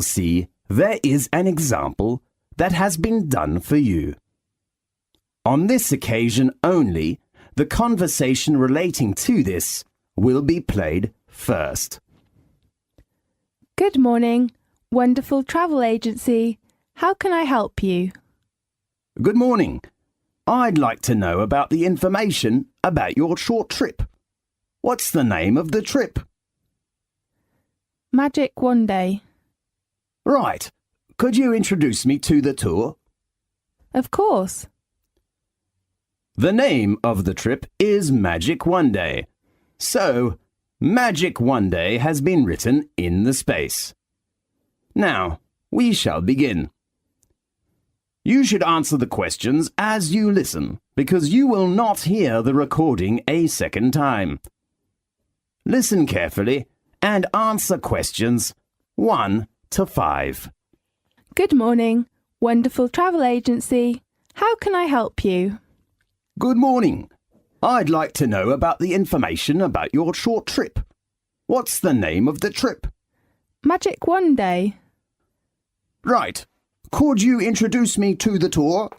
will see there is an example that has been done for you. On this occasion only, the conversation relating to this will be played first. Good morning, wonderful travel agency. How can I help you? Good morning. I'd like to know about the information about your short trip. What's the name of the trip? Magic One Day. Right. Could you introduce me to the tour? Of course. The name of the trip is Magic One Day. So, Magic One Day has been written in the space. Now, we shall begin. You should answer the questions as you listen, because you will not hear the recording a second time. Listen carefully and answer questions 1 to 5. Good morning, wonderful travel agency. How can I help you? Good morning. I'd like to know about the information about your short trip. What's the name of the trip? Magic One Day. Right. Could you introduce me to the tour?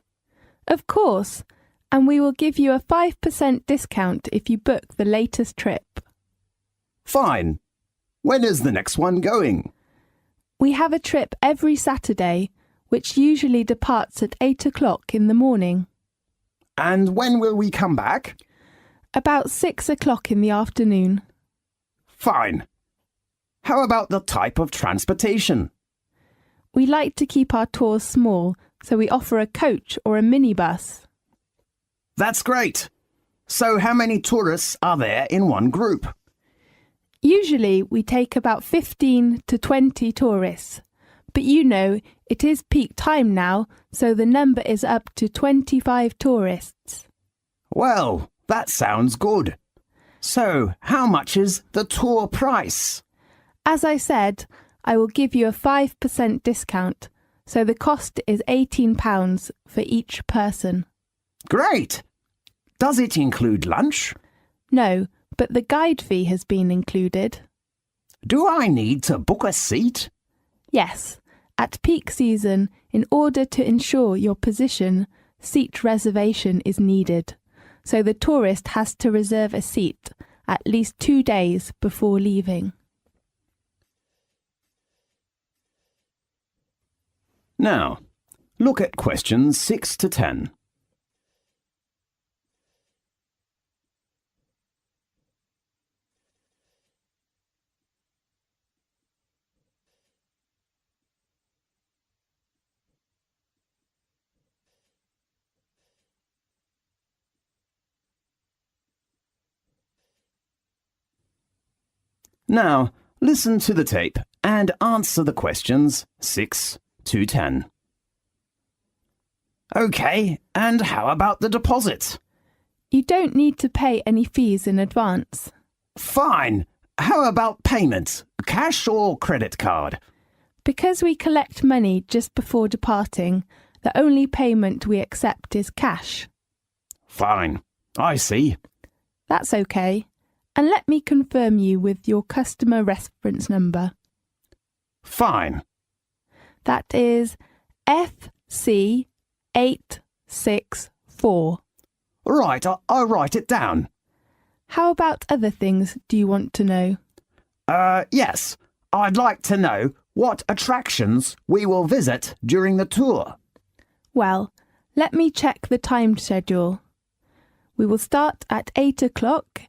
Of course, and we will give you a 5% discount if you book the latest trip. Fine. When is the next one going? We have a trip every Saturday, which usually departs at 8 o'clock in the morning. And when will we come back? About 6 o'clock in the afternoon. Fine. How about the type of transportation? We like to keep our tours small, so we offer a coach or a minibus. That's great. So how many tourists are there in one group? Usually we take about 15 to 20 tourists. But you know, it is peak time now, so the number is up to 25 tourists. Well, that sounds good. So, how much is the tour price? As I said, I will give you a 5% discount, so the cost is £18 for each person. Great! Does it include lunch? No, but the guide fee has been included. Do I need to book a seat? Yes, at peak season, in order to ensure your position, seat reservation is needed. So the tourist has to reserve a seat at least 2 days before leaving. Now, look at questions 6 to 10. Now, listen to the tape and answer the questions 6 to 10. OK, and how about the deposit? You don't need to pay any fees in advance. Fine. How about payment? Cash or credit card? Because we collect money just before departing, the only payment we accept is cash. Fine. I see. That's okay. And let me confirm you with your customer reference number. Fine. That is FC864. Right, I'll write it down. How about other things do you want to know? Yes. I'd like to know what attractions we will visit during the tour. Well, let me check the time schedule. We will start at 8 o'clock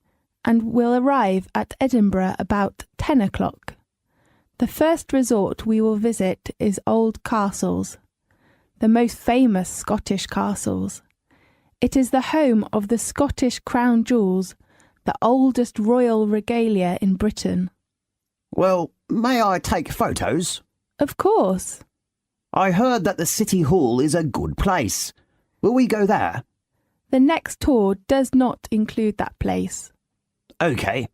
and will arrive at Edinburgh about 10 o'clock. The first resort we will visit is Old Castles, the most famous Scottish castles. It is the home of the Scottish crown jewels, the oldest royal regalia in Britain. Well, may I take photos? Of course. I heard that the City Hall is a good place. Will we go there? The next tour does not include that place. OK.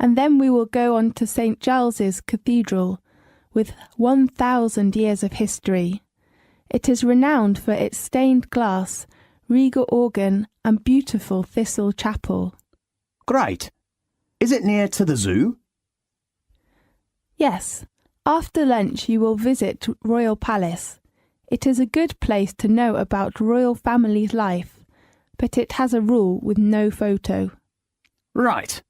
And then we will go on to St. Giles's Cathedral, with 1,000 years of history. It is renowned for its stained glass, regal organ and beautiful Thistle Chapel. Great. Is it near to the zoo? Yes, After lunch you will visit Royal Palace. It is a good place to know about royal family's life, but it has a rule with no photo. Right.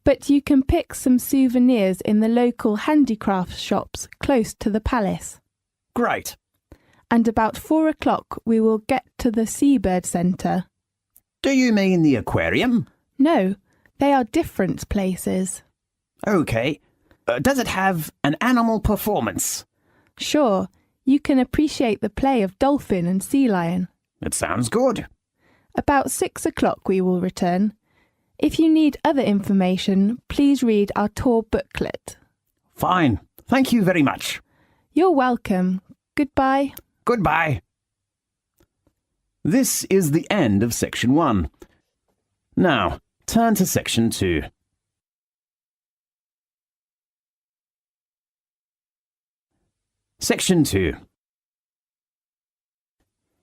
But you can pick some souvenirs in the local handicraft shops close to the palace. Great. And about 4 o'clock we will get to the Seabird Centre. Do you mean the aquarium? No, they are different places. OK. Does it have an animal performance? Sure, you can appreciate the play of dolphin and sea lion. It sounds good. About 6 o'clock we will return. If you need other information, please read our tour booklet. Fine. Thank you very much. You're welcome. Goodbye. Goodbye. This is the end of Section 1. Now, turn to Section 2. Section 2.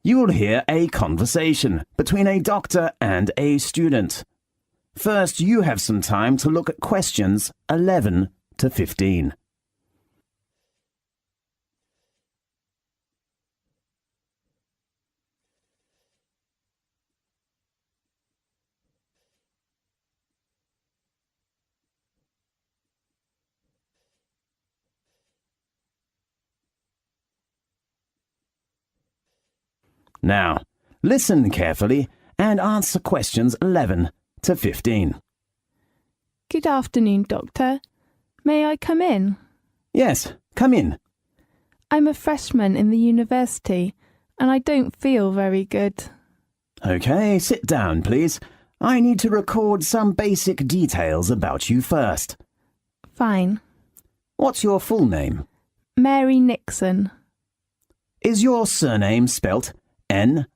You will hear a conversation between a doctor and a student. First, you have some time to look at questions 11 to 15. Now, listen carefully and answer questions 11 to 15. Good afternoon, Doctor. May I come in? Yes, come in. I'm a freshman in the university and I don't feel very good. OK, sit down, please. I need to record some basic details about you first. Fine. What's your full name? Mary Nixon. Is your surname spelt Nixon?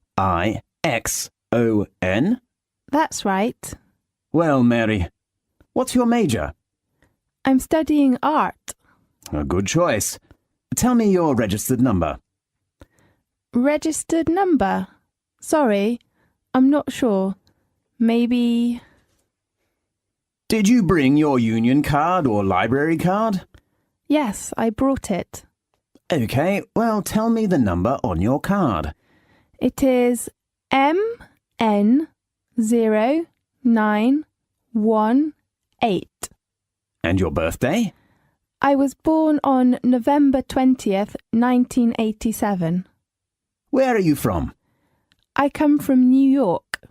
That's right. Well, Mary, what's your major? I'm studying art. A good choice. Tell me your registered number. Registered number? Sorry, I'm not sure. Maybe... Did you bring your union card or library card? Yes, I brought it. OK, well, tell me the number on your card. It is MN0918. And your birthday? I was born on November 20th, 1987. Where are you from? I come from New York.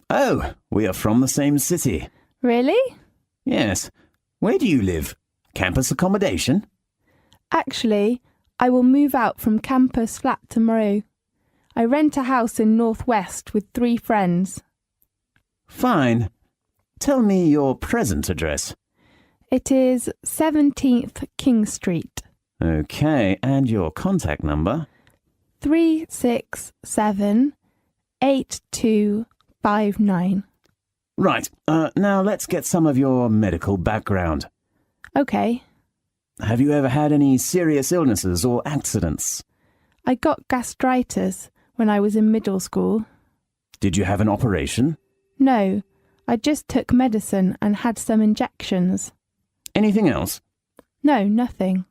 Oh, we are from the same city. Really? Yes. Where do you live? Campus accommodation? Actually, I will move out from campus flat tomorrow. I rent a house in Northwest with 3 friends. Fine. Tell me your present address. It is 17th King Street. OK, and your contact number? 3678259. Right, now let's get some of your medical background. OK. Have you ever had any serious illnesses or accidents? I got gastritis when I was in middle school. Did you have an operation? No, I just took medicine and had some injections. Anything else? No, nothing.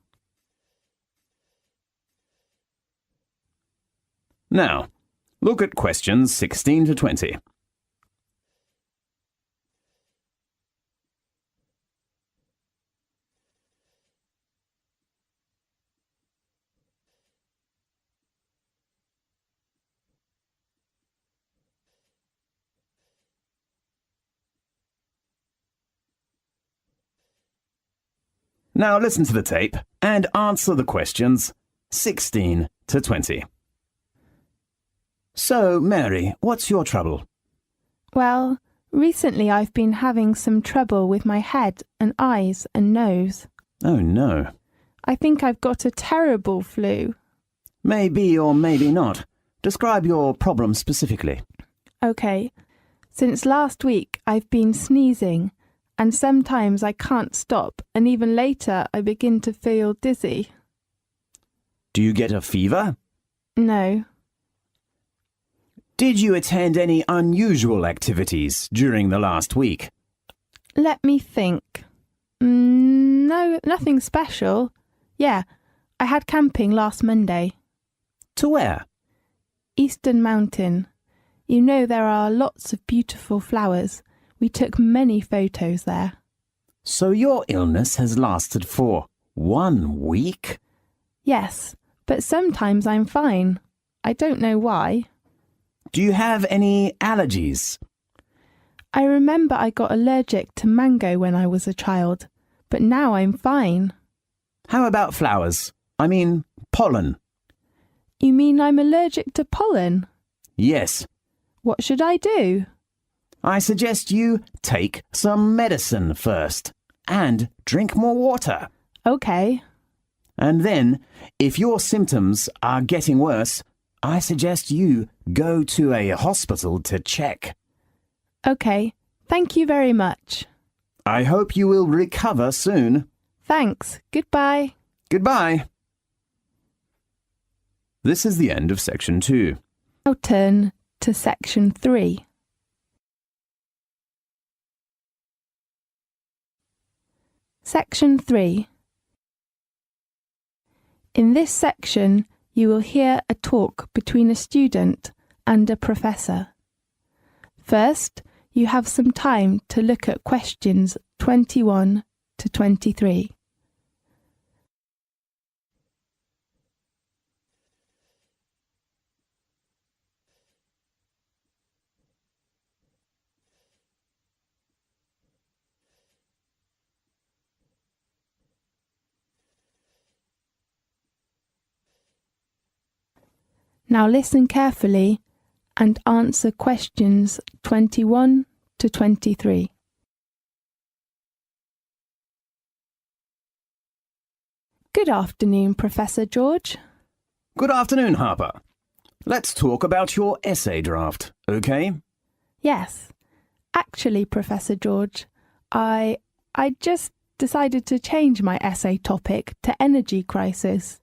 Now, look at questions 16 to 20. Now listen to the tape and answer the questions 16 to 20. So, Mary, what's your trouble? Well, recently I've been having some trouble with my head and eyes and nose. Oh, no. I think I've got a terrible flu. Maybe or maybe not. Describe your problem specifically. OK. Since last week I've been sneezing, and sometimes I can't stop, and even later I begin to feel dizzy. Do you get a fever? No. Did you attend any unusual activities during the last week? Let me think. No, nothing special. Yeah, I had camping last Monday. To where? Eastern Mountain. You know there are lots of beautiful flowers. We took many photos there. So your illness has lasted for 1 week? Yes, but sometimes I'm fine. I don't know why. Do you have any allergies? I remember I got allergic to mango when I was a child, but now I'm fine. How about flowers? I mean, pollen. You mean I'm allergic to pollen? Yes. What should I do? I suggest you take some medicine first and drink more water. Okay. And then, if your symptoms are getting worse, I suggest you go to a hospital to check. Okay, thank you very much. I hope you will recover soon. Thanks. Goodbye. Goodbye. This is the end of section 2. Now turn to section 3. Section 3. In this section, you will hear a talk between a student and a professor. First, you have some time to look at questions 21 to 23. Now listen carefully and answer questions 21 to 23. Good afternoon, Professor George. Good afternoon, Harper. Let's talk about your essay draft, okay? Yes. Actually, Professor George, I just decided to change my essay topic to energy crisis.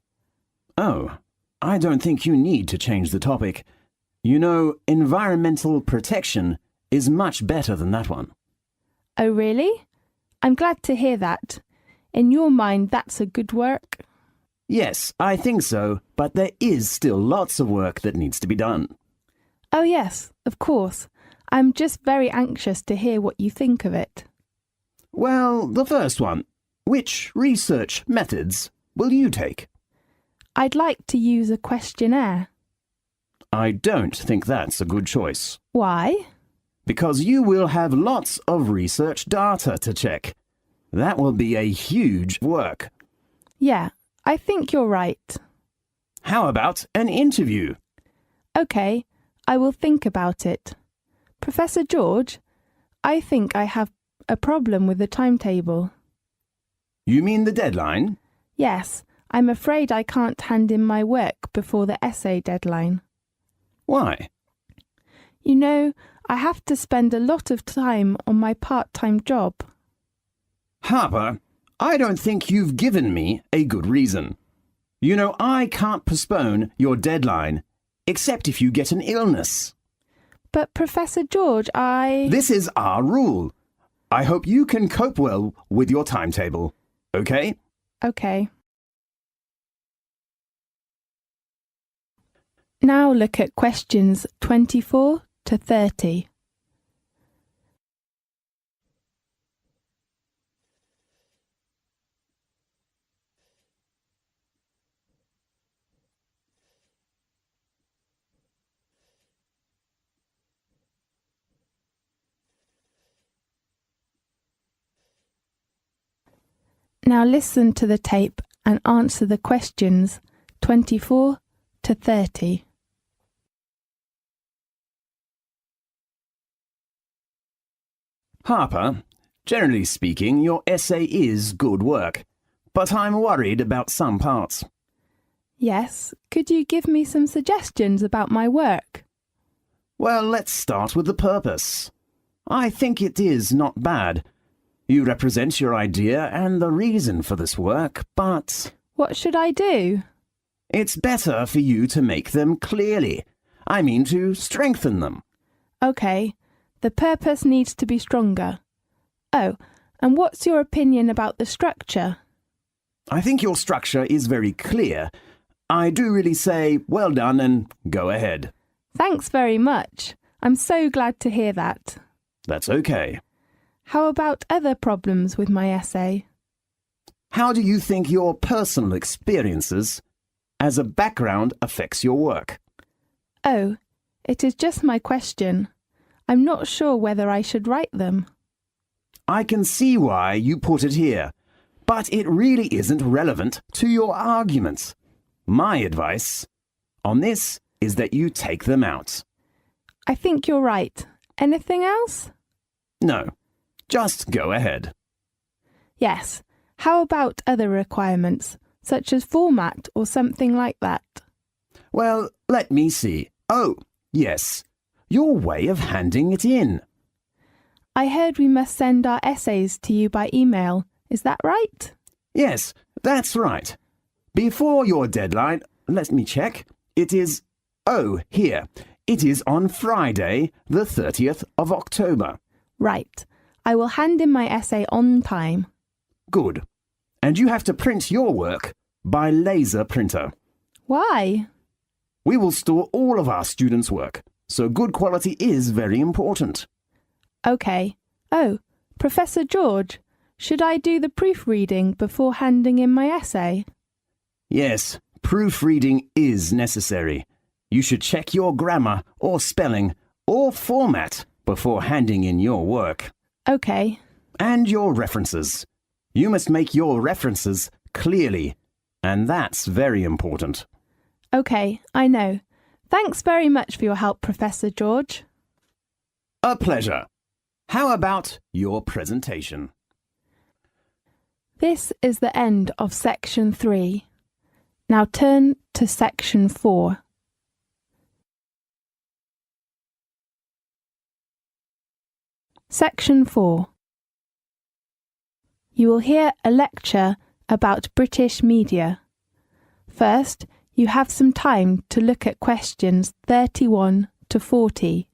Oh, I don't think you need to change the topic. You know, environmental protection is much better than that one. Oh, really? I'm glad to hear that. In your mind, that's a good work? Yes, I think so, but there is still lots of work that needs to be done. Oh, yes, of course. I'm just very anxious to hear what you think of it. Well, the first one. Which research methods will you take? I'd like to use a questionnaire. I don't think that's a good choice. Why? Because you will have lots of research data to check. That will be a huge work. Yeah, I think you're right. How about an interview? OK, I will think about it. Professor George, I think I have a problem with the timetable. You mean the deadline? Yes, I'm afraid I can't hand in my work before the essay deadline. Why? You know, I have to spend a lot of time on my part-time job. Harper, I don't think you've given me a good reason. You know, I can't postpone your deadline, except if you get an illness. But Professor George, This is our rule. I hope you can cope well with your timetable, okay? OK. Now look at questions 24 to 30. Now listen to the tape and answer the questions 24 to 30. Harper, generally speaking, your essay is good work, but I'm worried about some parts. Yes, could you give me some suggestions about my work? Well, let's start with the purpose. I think it is not bad. You represent your idea and the reason for this work, but What should I do? it's better for you to make them clearly. I mean to strengthen them. OK, the purpose needs to be stronger. Oh, And what's your opinion about the structure? I think your structure is very clear. I do really say well done and go ahead. Thanks very much. I'm so glad to hear that. That's okay. How about other problems with my essay? How do you think your personal experiences as a background affects your work? Oh, it is just my question. I'm not sure whether I should write them. I can see why you put it here, but it really isn't relevant to your arguments. My advice on this is that you take them out. I think you're right. Anything else? No, just go ahead. Yes. How about other requirements, such as format or something like that? Well, let me see. Oh, yes, your way of handing it in. I heard we must send our essays to you by email. Is that right? Yes, that's right. Before your deadline, let me check. It is, here. It is on Friday, the 30th of October. Right. I will hand in my essay on time. Good. And you have to print your work by laser printer. Why? We will store all of our students' work, so good quality is very important. OK. Oh, Professor George, should I do the proofreading before handing in my essay? Yes, proofreading is necessary. You should check your grammar or spelling or format before handing in your work. OK. And your references. You must make your references clearly, and that's very important. OK, I know. Thanks very much for your help, Professor George. A pleasure. How about your presentation? This is the end of Section 3. Now turn to Section 4. Section 4. You will hear a lecture about British media. First, you have some time to look at questions 31 to 40.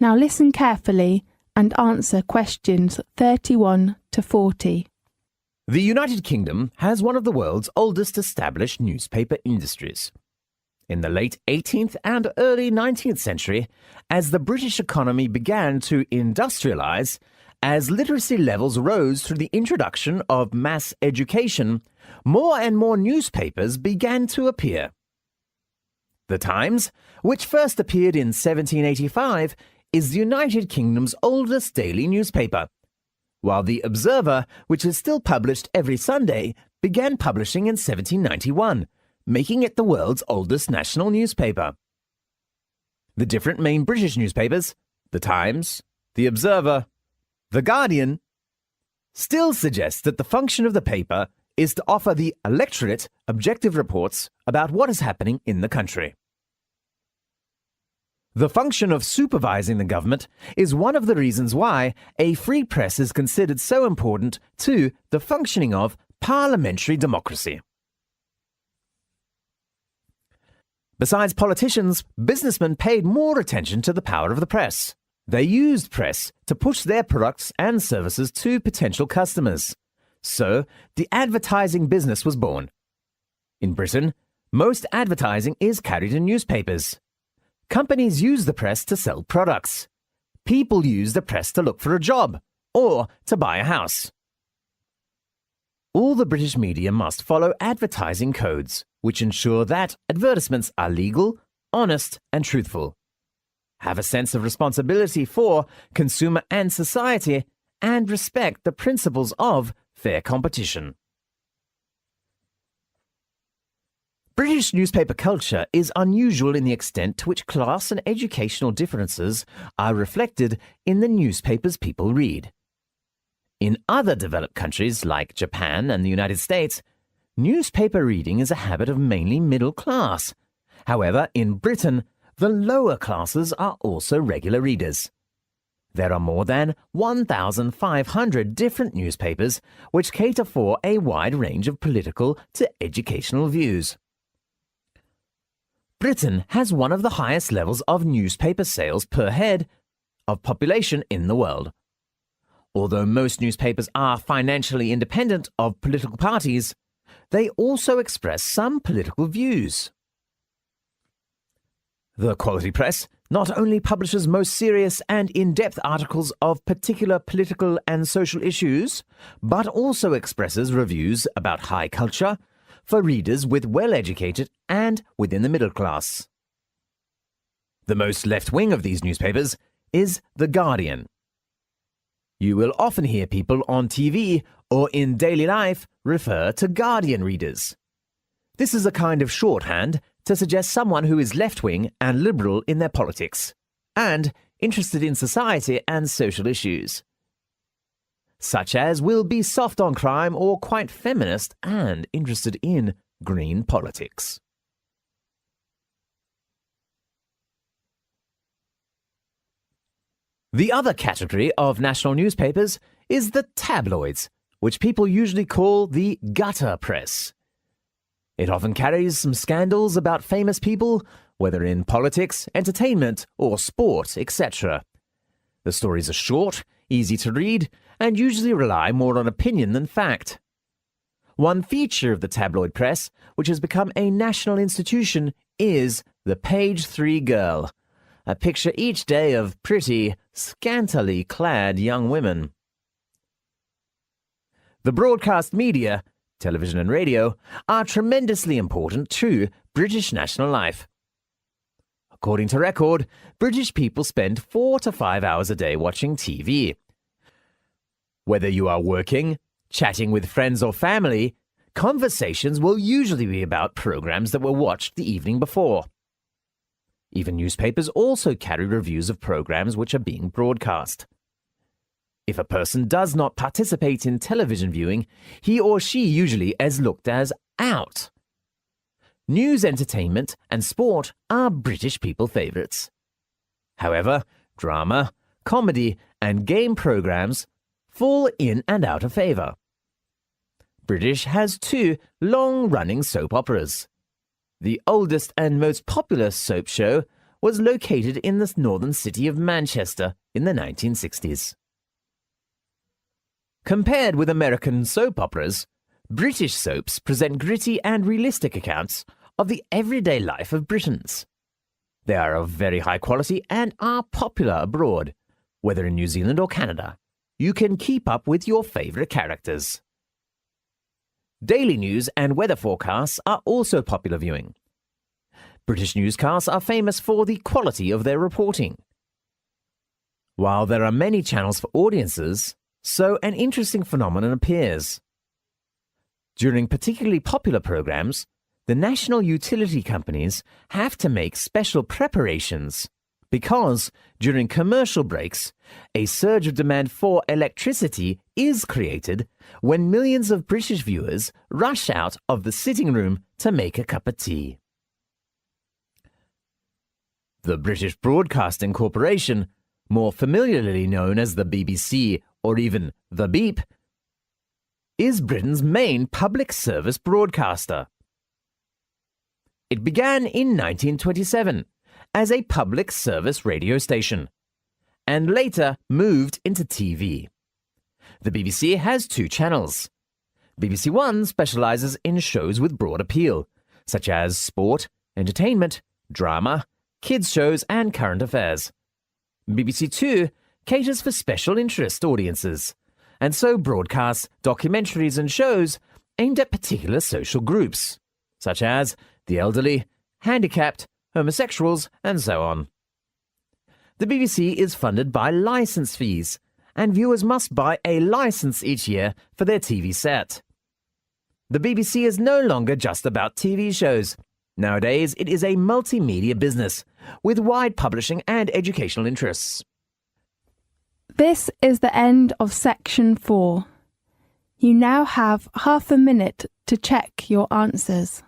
Now listen carefully and answer questions 31 to 40. The United Kingdom has one of the world's oldest established newspaper industries. In the late 18th and early 19th century, as the British economy began to industrialise, as literacy levels rose through the introduction of mass education, more and more newspapers began to appear. The Times, which first appeared in 1785, is the United Kingdom's oldest daily newspaper, while the Observer, which is still published every Sunday, began publishing in 1791, making it the world's oldest national newspaper. The different main British newspapers, the Times, the Observer, the Guardian, still suggest that the function of the paper is to offer the electorate objective reports about what is happening in the country. The function of supervising the government is one of the reasons why a free press is considered so important to the functioning of parliamentary democracy. Besides politicians, businessmen paid more attention to the power of the press. They used press to push their products and services to potential customers. So, the advertising business was born. In Britain, most advertising is carried in newspapers. Companies use the press to sell products. People use the press to look for a job or to buy a house. All the British media must follow advertising codes, which ensure that advertisements are legal, honest, and truthful, have a sense of responsibility for consumer and society, and respect the principles of fair competition. British newspaper culture is unusual in the extent to which class and educational differences are reflected in the newspapers people read. In other developed countries like Japan and the United States, newspaper reading is a habit of mainly middle class. However, in Britain, the lower classes are also regular readers. There are more than 1,500 different newspapers which cater for a wide range of political to educational views. Britain has one of the highest levels of newspaper sales per head of population in the world. Although most newspapers are financially independent of political parties, they also express some political views. The quality press not only publishes most serious and in-depth articles of particular political and social issues, but also expresses reviews about high culture for readers with well-educated and within the middle class. The most left-wing of these newspapers is The Guardian. You will often hear people on TV or in daily life refer to Guardian readers. This is a kind of shorthand to suggest someone who is left-wing and liberal in their politics, and interested in society and social issues, such as will be soft on crime or quite feminist and interested in green politics. The other category of national newspapers is the tabloids, which people usually call the gutter press. It often carries some scandals about famous people, whether in politics, entertainment, or sport, etc. The stories are short, easy to read, and usually rely more on opinion than fact. One feature of the tabloid press, which has become a national institution, is the page 3 girl, a picture each day of pretty, scantily clad young women. The broadcast media, television and radio, are tremendously important to British national life. According to Record, British people spend 4 to 5 hours a day watching TV. Whether you are working, chatting with friends or family, conversations will usually be about programs that were watched the evening before. Even newspapers also carry reviews of programs which are being broadcast. If a person does not participate in television viewing, he or she usually is looked as out. News, entertainment, and sport are British people favourites. However, drama, comedy, and game programs fall in and out of favour. British has 2 long-running soap operas. The oldest and most popular soap show was located in the northern city of Manchester in the 1960s. Compared with American soap operas, British soaps present gritty and realistic accounts of the everyday life of Britons. They are of very high quality and are popular abroad, whether in New Zealand or Canada. You can keep up with your favourite characters. Daily news and weather forecasts are also popular viewing. British newscasts are famous for the quality of their reporting. While there are many channels for audiences, so an interesting phenomenon appears. During particularly popular programs, the national utility companies have to make special preparations because during commercial breaks, a surge of demand for electricity is created when millions of British viewers rush out of the sitting room to make a cup of tea. The British Broadcasting Corporation, more familiarly known as the BBC or even the Beep, is Britain's main public service broadcaster. It began in 1927 as a public service radio station, and later moved into TV. The BBC has 2 channels. BBC One specialises in shows with broad appeal, such as sport, entertainment, drama, kids shows and current affairs. BBC Two caters for special interest audiences, and so broadcasts documentaries and shows aimed at particular social groups, such as the elderly, handicapped, homosexuals, and so on. The BBC is funded by licence fees, and viewers must buy a licence each year for their TV set. The BBC is no longer just about TV shows. Nowadays, it is a multimedia business with wide publishing and educational interests. This is the end of section 4. You now have half a minute to check your answers.